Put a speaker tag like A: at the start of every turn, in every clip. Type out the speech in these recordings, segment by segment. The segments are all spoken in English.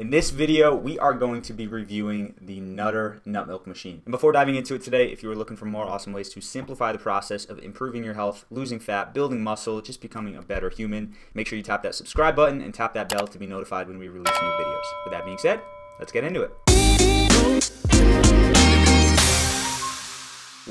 A: In this video, we are going to be reviewing the Nutr Nut Milk Machine. And before diving into it today, if you are looking for more awesome ways to simplify the process of improving your health, losing fat, building muscle, just becoming a better human, make sure you tap that subscribe button and tap that bell to be notified when we release new videos. With that being said, let's get into it.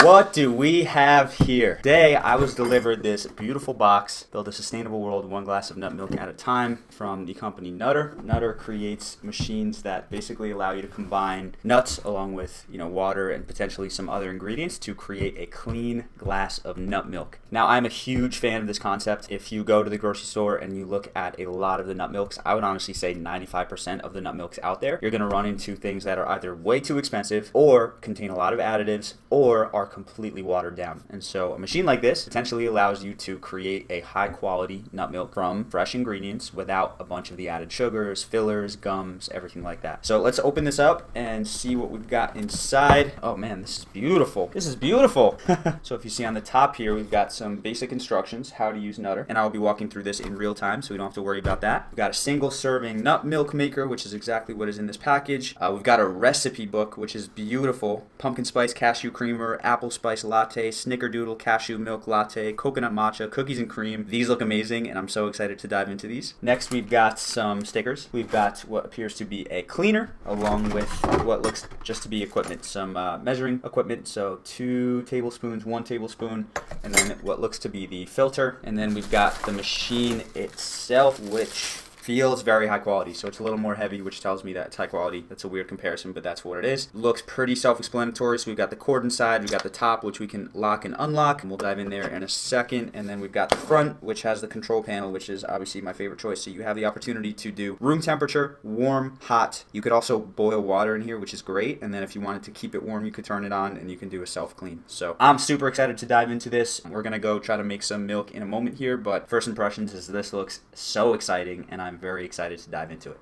A: What do we have here? Today, I was delivered this beautiful box, Build a Sustainable World, one glass of nut milk at a time, from the company Nutr. Nutr creates machines that basically allow you to combine nuts along with, water and potentially some other ingredients to create a clean glass of nut milk. Now, I'm a huge fan of this concept. If you go to the grocery store and you look at a lot of the nut milks, I would honestly say 95% of the nut milks out there, you're going to run into things that are either way too expensive or contain a lot of additives or are completely watered down. And so a machine like this potentially allows you to create a high quality nut milk from fresh ingredients without a bunch of the added sugars, fillers, gums, everything like that. So let's open this up and see what we've got inside. Oh man, this is beautiful. This is beautiful. So if you see on the top here, we've got some basic instructions how to use Nutr, and I'll be walking through this in real time so we don't have to worry about that. We've got a single serving nut milk maker, which is exactly what is in this package. We've got a recipe book, which is beautiful. Pumpkin spice cashew creamer, apple spice latte, snickerdoodle cashew milk latte, coconut matcha, cookies and cream. These look amazing and I'm so excited to dive into these. Next, we've got some stickers. We've got what appears to be a cleaner along with what looks just to be equipment, some measuring equipment. So 2 tablespoons, 1 tablespoon, and then what looks to be the filter. And then we've got the machine itself, which feels very high quality, so it's a little more heavy, which tells me that it's high quality. That's a weird comparison, but that's what it is. Looks pretty self-explanatory. So we've got the cord inside, we've got the top, which we can lock and unlock, and we'll dive in there in a second. And then we've got the front, which has the control panel, which is obviously my favorite choice. So you have the opportunity to do room temperature, warm, hot. You could also boil water in here, which is great. And then if you wanted to keep it warm, you could turn it on and you can do a self-clean. So I'm super excited to dive into this. We're gonna go try to make some milk in a moment here, but first impressions is this looks so exciting, and I'm very excited to dive into it.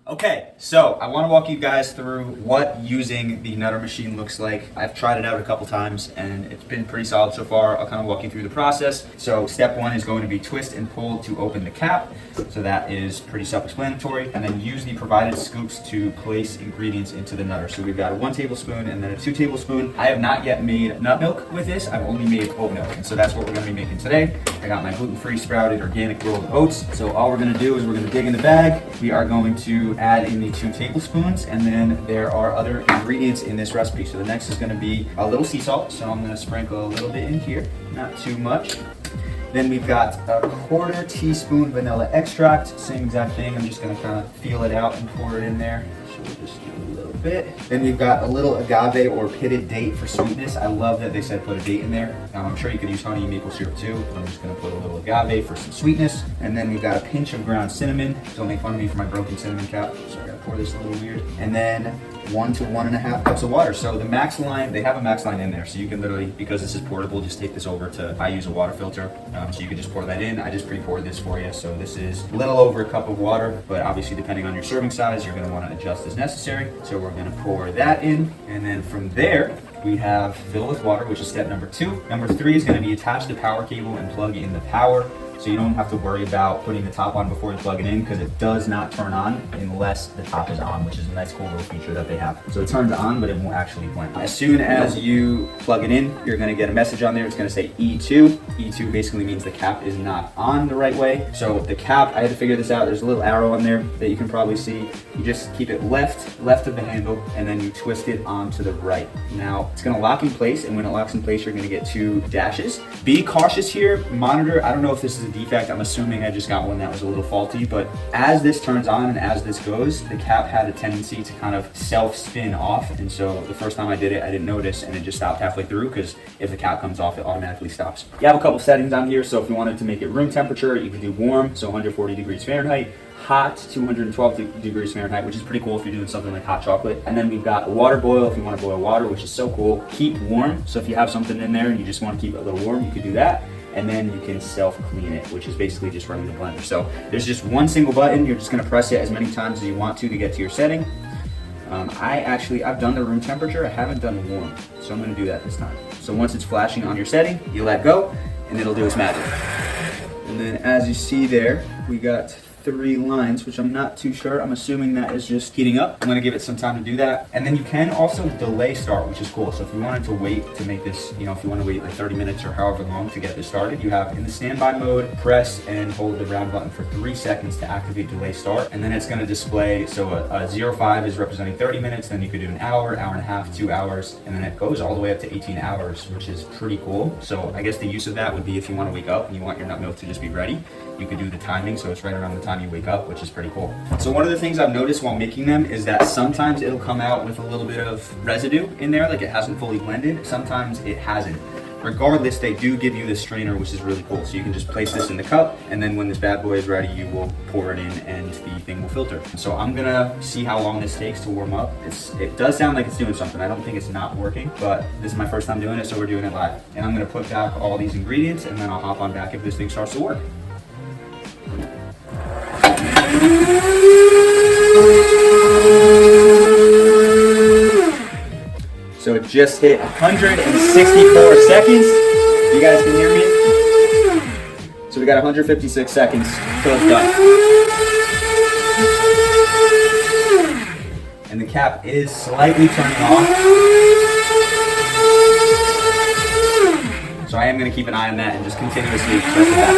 A: Okay, so I want to walk you guys through what using the Nutr machine looks like. I've tried it out a couple times and it's been pretty solid so far. I'll kind of walk you through the process. So step 1 is going to be twist and pull to open the cap. So that is pretty self-explanatory. And then use the provided scoops to place ingredients into the Nutr. So we've got a 1 tablespoon and then a 2 tablespoon. I have not yet made nut milk with this. I've only made oat milk. And so that's what we're going to be making today. I got my gluten-free sprouted organic rolled oats. So all we're going to do is we're going to dig in the bag. We are going to add in the 2 tablespoons, and then there are other ingredients in this recipe. So the next is going to be a little sea salt. So I'm going to sprinkle a little bit in here, not too much. Then we've got a 1/4 teaspoon vanilla extract, same exact thing. I'm just going to kind of feel it out and pour it in there. So we'll just do a little bit. Then we've got a little agave or pitted date for sweetness. I love that they said put a date in there. I'm sure you could use honey and maple syrup too. I'm just going to put a little agave for some sweetness. And then we've got a pinch of ground cinnamon. Don't make fun of me for my broken cinnamon cap. So I got to pour this a little weird. And then 1 to 1.5 cups of water. So the max line, they have a max line in there. So you can literally, because this is portable, just take this over to, I use a water filter. So you can just pour that in. I just pre-poured this for you. So this is a little over a cup of water, but obviously depending on your serving size, you're gonna wanna adjust as necessary. So we're gonna pour that in. And then from there, we have fill with water, which is step number 2. Number 3 is gonna be attach the power cable and plug in the power. So you don't have to worry about putting the top on before you plug it in, because it does not turn on unless the top is on, which is a nice cool little feature that they have. So it turns on, but it won't actually blend. As soon as you plug it in, you're gonna get a message on there. It's gonna say E2. E2 basically means the cap is not on the right way. So the cap, I had to figure this out. There's a little arrow on there that you can probably see. You just keep it left of the handle, and then you twist it onto the right. Now it's gonna lock in place, and when it locks in place, you're gonna get 2 dashes. Be cautious here, monitor. I don't know if this is a defect. I'm assuming I just got one that was a little faulty, but as this turns on and as this goes, the cap had a tendency to kind of self-spin off. And so the first time I did it, I didn't notice, and it just stopped halfway through, because if the cap comes off, it automatically stops. You have a couple settings on here. So if you wanted to make it room temperature, you can do warm, so 140 degrees Fahrenheit. Hot, 212 degrees Fahrenheit, which is pretty cool if you're doing something like hot chocolate. And then we've got a water boil if you want to boil water, which is so cool. Keep warm, so if you have something in there and you just want to keep it a little warm, you could do that. And then you can self-clean it, which is basically just running the blender. So there's just one single button. You're just gonna press it as many times as you want to get to your setting. I've done the room temperature. I haven't done warm, so I'm gonna do that this time. So once it's flashing on your setting, you let go, and it'll do its magic. And then as you see there, we got 3 lines, which I'm not too sure. I'm assuming that is just heating up. I'm gonna give it some time to do that. And then you can also delay start, which is cool. So if you wanted to wait to make this, you know, if you want to wait like 30 minutes or however long to get this started, you have in the standby mode, press and hold the round button for 3 seconds to activate delay start. And then it's gonna display, so a 0.5 is representing 30 minutes, then you could do an hour, hour and a half, 2 hours, and then it goes all the way up to 18 hours, which is pretty cool. So I guess the use of that would be if you want to wake up and you want your nut milk to just be ready, you could do the timing so it's right around the time you wake up, which is pretty cool. So one of the things I've noticed while making them is that sometimes it'll come out with a little bit of residue in there, like it hasn't fully blended. Sometimes it hasn't. Regardless, they do give you this strainer, which is really cool. So you can just place this in the cup, and then when this bad boy is ready, you will pour it in and the thing will filter. So I'm gonna see how long this takes to warm up. It does sound like it's doing something. I don't think it's not working, but this is my first time doing it, so we're doing it live. And I'm gonna put back all these ingredients, and then I'll hop on back if this thing starts to work. So it just hit 164 seconds. You guys can hear me? So we got 156 seconds till it's done. And the cap is slightly turning off. So I am going to keep an eye on that and just continuously press it back.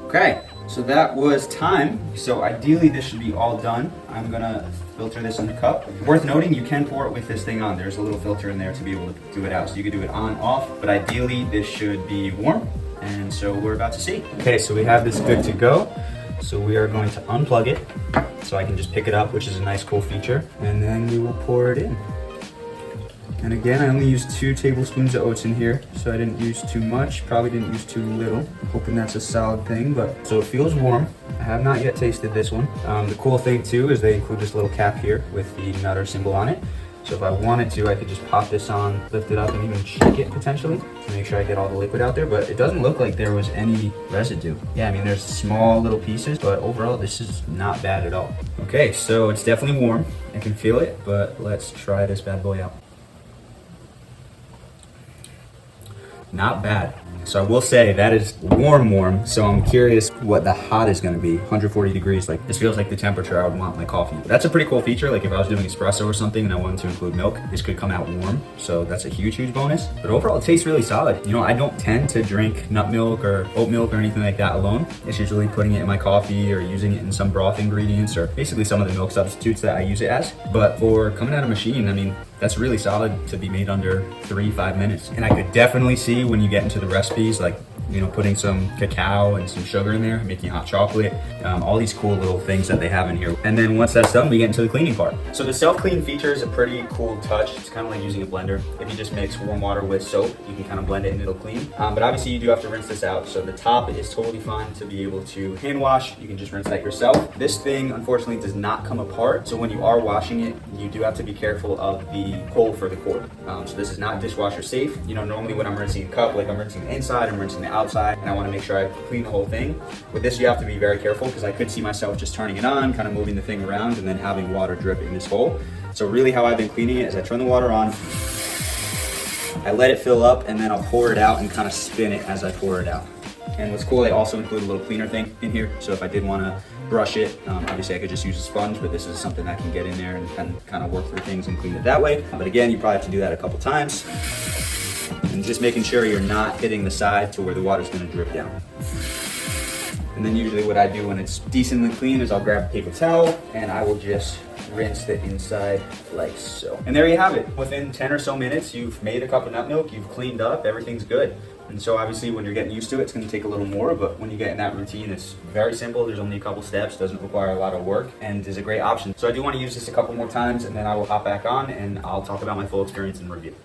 A: Okay, so that was time. So ideally this should be all done. I'm gonna filter this in the cup. Worth noting, you can pour it with this thing on. There's a little filter in there to be able to do it out. So you could do it on, off, but ideally this should be warm. And so we're about to see. Okay, so we have this good to go. So we are going to unplug it so I can just pick it up, which is a nice cool feature. And then we will pour it in. And again, I only used 2 tablespoons of oats in here, so I didn't use too much, probably didn't use too little. Hoping that's a solid thing, but so it feels warm. I have not yet tasted this one. The cool thing too is they include this little cap here with the Nutr symbol on it. So if I wanted to, I could just pop this on, lift it up, and even shake it potentially to make sure I get all the liquid out there, but it doesn't look like there was any residue. Yeah, I mean, there's small little pieces, but overall, this is not bad at all. Okay, so it's definitely warm. I can feel it, but let's try this bad boy out. Not bad. So I will say that is warm, so I'm curious what the hot is gonna be. 140 degrees, like this feels like the temperature I would want my coffee. That's a pretty cool feature. Like if I was doing espresso or something and I wanted to include milk, this could come out warm. So that's a huge, huge bonus. But overall it tastes really solid. You know, I don't tend to drink nut milk or oat milk or anything like that alone. It's usually putting it in my coffee or using it in some broth ingredients or basically some of the milk substitutes that I use it as. But for coming out of machine, I mean, that's really solid to be made under 3-5 minutes. And I could definitely see when you get into the recipes, like, you know, putting some cacao and some sugar in there, making hot chocolate, all these cool little things that they have in here. And then once that's done, we get into the cleaning part. So the self-clean feature is a pretty cool touch. It's kind of like using a blender. If you just mix warm water with soap, you can kind of blend it and it'll clean. But obviously you do have to rinse this out. So the top is totally fine to be able to hand wash. You can just rinse that yourself. This thing, unfortunately, does not come apart. So when you are washing it, you do have to be careful of the hole for the cord. So this is not dishwasher safe. You know, normally when I'm rinsing a cup, like I'm rinsing the inside, I'm rinsing the outside, and I want to make sure I clean the whole thing. With this, you have to be very careful because I could see myself just turning it on, kind of moving the thing around, and then having water drip in this hole. So really how I've been cleaning it is I turn the water on, I let it fill up, and then I'll pour it out and kind of spin it as I pour it out. And what's cool, they also include a little cleaner thing in here. So if I did want to brush it, obviously I could just use a sponge, but this is something that can get in there and kind of work through things and clean it that way. But again, you probably have to do that a couple times. And just making sure you're not hitting the side to where the water's going to drip down. And then usually what I do when it's decently clean is I'll grab a paper towel and I will just rinse the inside like so. And there you have it. Within 10 or so minutes, you've made a cup of nut milk, you've cleaned up, everything's good. And so obviously when you're getting used to it, it's going to take a little more, but when you get in that routine, it's very simple. There's only a couple steps, doesn't require a lot of work, and is a great option. So I do want to use this a couple more times, and then I will hop back on and I'll talk about my full experience and review.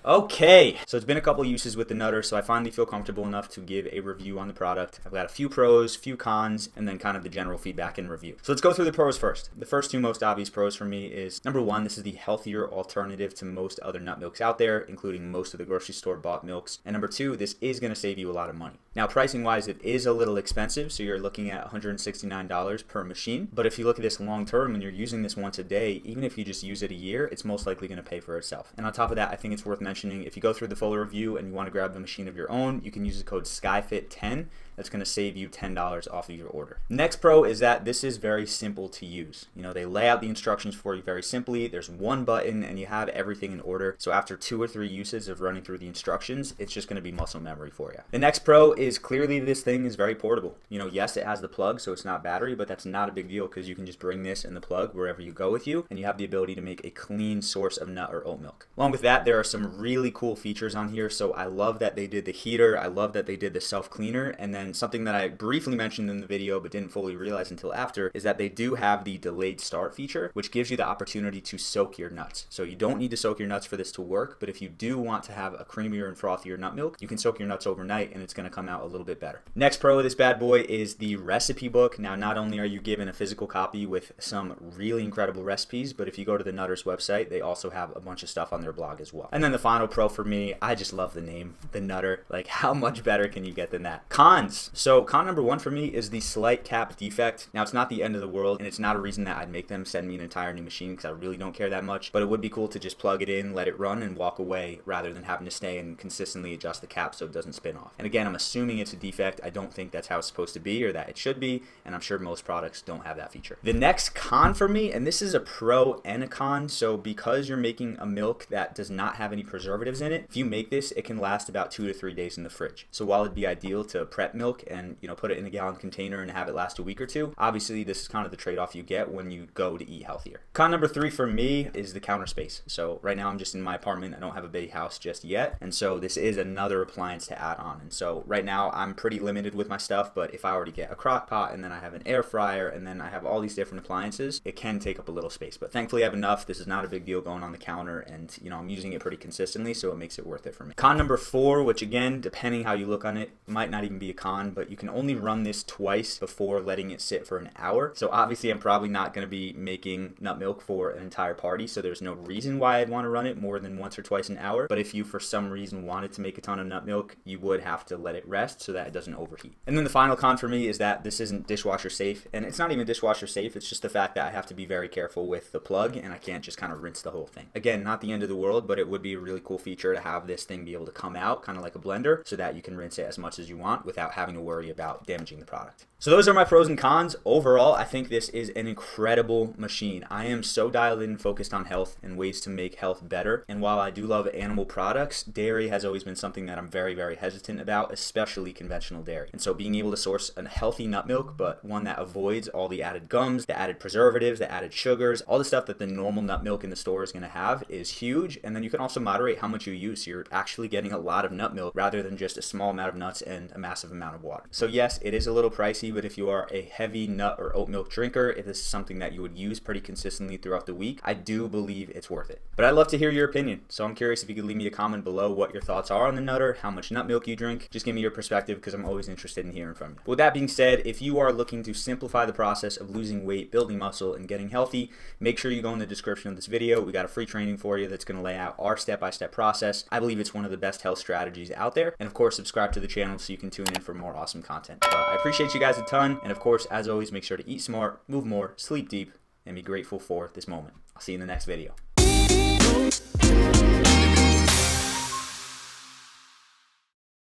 A: Okay, so it's been a couple uses with the Nutr, so I finally feel comfortable enough to give a review on the product. I've got a few pros, few cons, and then kind of the general feedback and review. So let's go through the pros first. The first two most obvious pros for me is, number one, this is the healthier alternative to most other nut milks out there, including most of the grocery store bought milks. And number two, this is going to save you a lot of money. Now, pricing wise, it is a little expensive, so you're looking at $169 per machine. But if you look at this long term and you're using this once a day, even if you just use it a year, it's most likely going to pay for itself. And on top of that, I think it's worth mentioning, if you go through the full review and you want to grab the machine of your own, you can use the code SKYFIT10. That's going to save you $10 off of your order. Next pro is that this is very simple to use. You know, they lay out the instructions for you very simply. There's one button and you have everything in order. So after 2 or 3 uses of running through the instructions, it's just going to be muscle memory for you. The next pro is clearly this thing is very portable. You know, yes, it has the plug, so it's not battery, but that's not a big deal because you can just bring this and the plug wherever you go with you, and you have the ability to make a clean source of nut or oat milk. Along with that, there are some really cool features on here. So I love that they did the heater. I love that they did the self-cleaner. And then something that I briefly mentioned in the video but didn't fully realize until after is that they do have the delayed start feature, which gives you the opportunity to soak your nuts. So you don't need to soak your nuts for this to work, but if you do want to have a creamier and frothier nut milk, you can soak your nuts overnight and it's going to come out a little bit better. Next pro of this bad boy is the recipe book. Now, not only are you given a physical copy with some really incredible recipes, but if you go to the Nutr's website, they also have a bunch of stuff on their blog as well. And then the final pro for me, I just love the name, the Nutr. Like, how much better can you get than that? Cons. So con number one for me is the slight cap defect. Now, it's not the end of the world, and it's not a reason that I'd make them send me an entire new machine because I really don't care that much, but it would be cool to just plug it in, let it run, and walk away rather than having to stay and consistently adjust the cap so it doesn't spin off. And again, I'm assuming it's a defect. I don't think that's how it's supposed to be or that it should be, and I'm sure most products don't have that feature. The next con for me, and this is a pro and a con, so because you're making a milk that does not have any preservatives in it, if you make this, it can last about 2 to 3 days in the fridge. So while it'd be ideal to prep milk and, you know, put it in a gallon container and have it last a week or two, obviously this is kind of the trade-off you get when you go to eat healthier. Con number 3 for me is the counter space. So right now I'm just in my apartment. I don't have a big house just yet, and so this is another appliance to add on. And so right now I'm pretty limited with my stuff, but if I were to get a crock pot and then I have an air fryer and then I have all these different appliances, it can take up a little space. But thankfully I have enough. This is not a big deal going on the counter, and you know, I'm using it pretty consistently, so it makes it worth it for me. Con number 4, which again, depending how you look on it, might not even be a con, but you can only run this twice before letting it sit for an hour. So obviously I'm probably not going to be making nut milk for an entire party, so there's no reason why I'd want to run it more than once or twice an hour. But if you for some reason wanted to make a ton of nut milk, you would have to let it rest so that it doesn't overheat. And then the final con for me is that this isn't dishwasher safe, and it's not even dishwasher safe, it's just the fact that I have to be very careful with the plug and I can't just kind of rinse the whole thing. Again, not the end of the world, but it would be a really cool feature to have this thing be able to come out kind of like a blender so that you can rinse it as much as you want without having to worry about damaging the product. So those are my pros and cons. Overall, I think this is an incredible machine. I am so dialed in, focused on health and ways to make health better. And while I do love animal products, dairy has always been something that I'm very, very hesitant about, especially conventional dairy. And so being able to source a healthy nut milk, but one that avoids all the added gums, the added preservatives, the added sugars, all the stuff that the normal nut milk in the store is going to have is huge. And then you can also moderate how much you use. So you're actually getting a lot of nut milk rather than just a small amount of nuts and a massive amount of water. So yes, it is a little pricey, but if you are a heavy nut or oat milk drinker, if this is something that you would use pretty consistently throughout the week, I do believe it's worth it. But I'd love to hear your opinion. So I'm curious if you could leave me a comment below what your thoughts are on the Nutr, how much nut milk you drink. Just give me your perspective because I'm always interested in hearing from you. With that being said, if you are looking to simplify the process of losing weight, building muscle, and getting healthy, make sure you go in the description of this video. We got a free training for you that's going to lay out our step-by-step process. I believe it's one of the best health strategies out there. And of course, subscribe to the channel so you can tune in for more awesome content. I appreciate you guys a ton. And of course, as always, make sure to eat smart, move more, sleep deep, and be grateful for this moment. I'll see you in the next video.